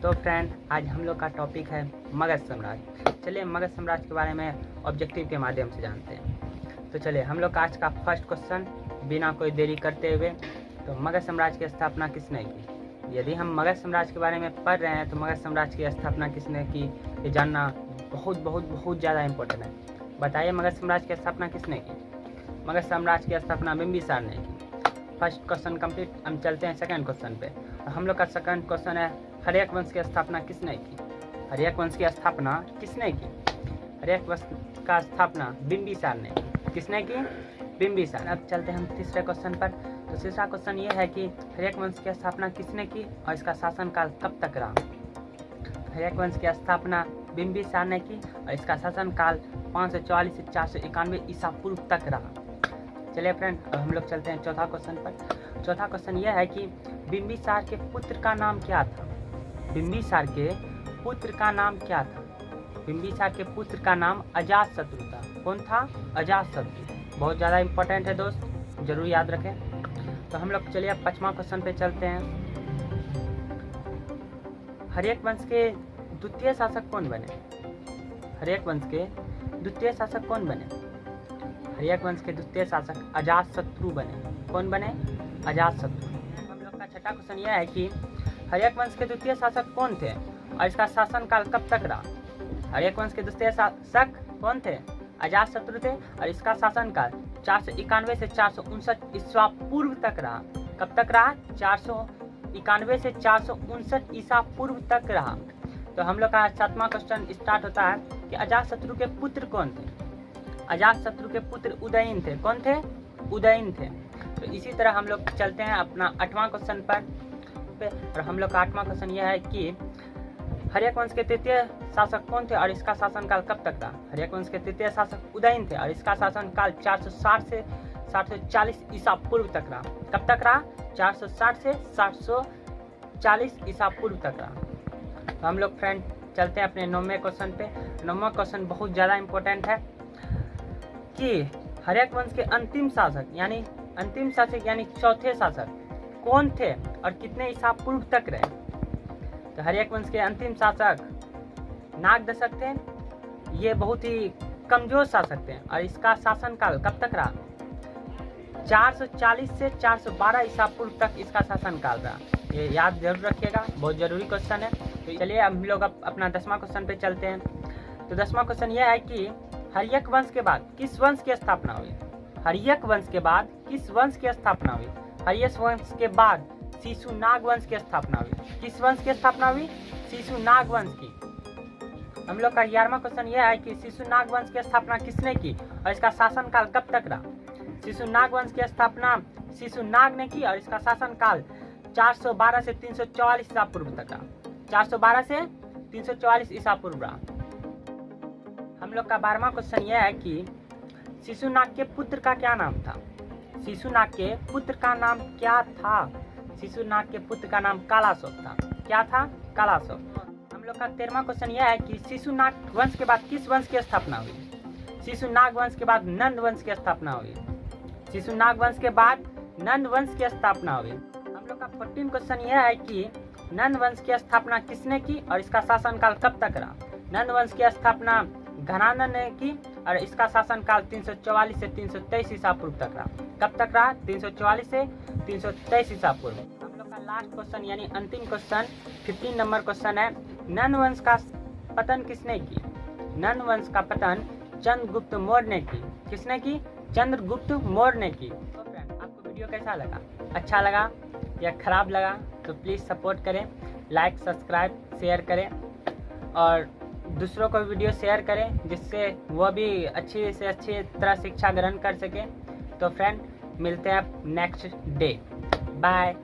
तो फ्रेंड, आज हम लोग का टॉपिक है मगध साम्राज्य। चलिए मगध साम्राज्य के बारे में ऑब्जेक्टिव के माध्यम से जानते हैं। तो चलिए हम लोग का आज का फर्स्ट क्वेश्चन, बिना कोई देरी करते हुए, तो मगध साम्राज्य की स्थापना किसने की? यदि हम मगध साम्राज्य के बारे में पढ़ रहे हैं तो मगध साम्राज्य की स्थापना किसने की, ये जानना बहुत बहुत बहुत ज़्यादा इम्पोर्टेंट है। बताइए मगध साम्राज्य की स्थापना किसने की? मगध साम्राज्य की स्थापना बिंबिसार ने की। First question complete. हम चलते हैं सेकंड क्वेश्चन पे। और हम लोग का सेकंड क्वेश्चन है, हर्यक वंश की स्थापना किसने की? हर्यक वंश की स्थापना किसने की? हर्यक वंश का स्थापना बिंबिसार ने की। किसने की? बिंबिसार। अब चलते हैं हम तीसरे क्वेश्चन पर। तो तीसरा क्वेश्चन ये है कि हर्यक वंश की स्थापना किसने की और इसका शासनकाल कब तक रहा? हर्यक वंश की स्थापना बिंबिसार ने की और इसका शासनकाल 544 से 491 ईसा पूर्व तक रहा। चलिए फ्रेंड, अब हम लोग चलते हैं चौथा क्वेश्चन पर। चौथा क्वेश्चन यह है कि बिंबिसार के पुत्र का नाम क्या था? बिंबिसार के पुत्र का नाम क्या था? बिंबिसार के पुत्र का नाम अजातशत्रु था। कौन था? अजातशत्रु। बहुत ज़्यादा इंपॉर्टेंट है दोस्त, जरूर याद रखें। तो हम लोग चलिए अब पांचवा क्वेश्चन पे चलते हैं। हर्यक वंश के द्वितीय शासक कौन बने? हर्यक वंश के द्वितीय शासक कौन बने? हर्यक वंश के द्वितीय शासक अजातशत्रु बने। कौन बने? अजातशत्रु। हम लोग का छठा क्वेश्चन यह है कि हर्यक वंश के द्वितीय शासक कौन थे और इसका शासनकाल कब तक रहा? हर्यक वंश के द्वितीय शासक कौन थे? अजातशत्रु थे और इसका शासनकाल 491 से 459 ईसा पूर्व तक रहा। कब तक रहा? 491 से 459 ईसा पूर्व तक रहा। तो हम लोग का सातवां क्वेश्चन स्टार्ट होता है कि अजातशत्रु के पुत्र कौन थे? अजातशत्रु के पुत्र उदयन थे। कौन थे? उदयन थे। तो इसी तरह हम लोग चलते हैं अपना आठवां क्वेश्चन पर। और हम लोग का आठवां क्वेश्चन यह है कि हर्यक वंश के तृतीय शासक कौन थे और इसका शासनकाल कब तक रहा? हर्यक वंश के तृतीय शासक उदयन थे और इसका शासनकाल 460 से 740 ईसा पूर्व तक रहा। कब तक रहा? 460 से 740 ईसा पूर्व तक रहा। तो हम लोग फ्रेंड चलते हैं अपने 9वें क्वेश्चन पे। 9वां क्वेश्चन बहुत ज़्यादा इंपॉर्टेंट है कि हर्यक वंश के अंतिम शासक यानी चौथे शासक कौन थे और कितने ईसा पूर्व तक रहे? तो हर्यक वंश के अंतिम शासक नाग दशक थे। ये बहुत ही कमजोर शासक थे और इसका शासनकाल कब तक रहा? 440 से 412 ईसा पूर्व तक इसका शासनकाल रहा। ये याद जरूर रखिएगा, बहुत जरूरी क्वेश्चन है। तो चलिए हम लोग अपना 10वां क्वेश्चन पे चलते हैं। तो 10वां क्वेश्चन यह है कि हर्यक वंश के बाद किस वंश की स्थापना हुई? हर्यक वंश के बाद किस वंश की स्थापना हुई? हर्यक वंश के बाद शिशुनाग वंश की स्थापना हुई। किस वंश की स्थापना हुई? शिशुनाग वंश की। हम लोग का 11वां क्वेश्चन यह है कि शिशुनाग वंश की स्थापना किसने की और इसका शासनकाल कब तक रहा? शिशुनाग वंश की स्थापना शिशुनाग ने की और इसका शासनकाल 412 से 344 ईसा पूर्व तक रहा। 412 से 344 ईसा पूर्व रहा। हम लोग का 12वां क्वेश्चन यह है कि शिशुनाग के पुत्र का क्या नाम था? शिशुनाग के पुत्र का नाम क्या था? शिशुनाग के पुत्र का नाम कालाशोक था। क्या था? कालाशोक। हम लोग का 13वां क्वेश्चन यह है कि शिशुनाग वंश के बाद किस वंश की स्थापना हुई? शिशुनाग वंश के बाद नंद वंश की स्थापना हुई। शिशुनाग वंश के बाद नंद वंश की स्थापना हुई। हम लोग का 14 क्वेश्चन यह है कि नंद वंश की स्थापना किसने की और इसका शासनकाल कब तक रहा? नंद वंश की स्थापना घनानंद ने की और इसका शासनकाल 344 से 323 ईसा पूर्व तक रहा। कब तक रहा? 344 से 323 ईसा पूर्व। हम लोग का लास्ट क्वेश्चन यानी अंतिम क्वेश्चन 15 नंबर क्वेश्चन है, नंद वंश का पतन किसने की? नंद वंश का पतन चंद्रगुप्त मौर्य ने की। किसने की? चंद्रगुप्त मौर्य ने की। तो फ्रेंड, आपको वीडियो कैसा लगा? अच्छा लगा या खराब लगा तो प्लीज़ सपोर्ट करें, लाइक सब्सक्राइब शेयर करें और दूसरों को वीडियो शेयर करें जिससे वो भी अच्छी से अच्छी तरह शिक्षा ग्रहण कर सकें। तो फ्रेंड, मिलते हैं नेक्स्ट डे। बाय।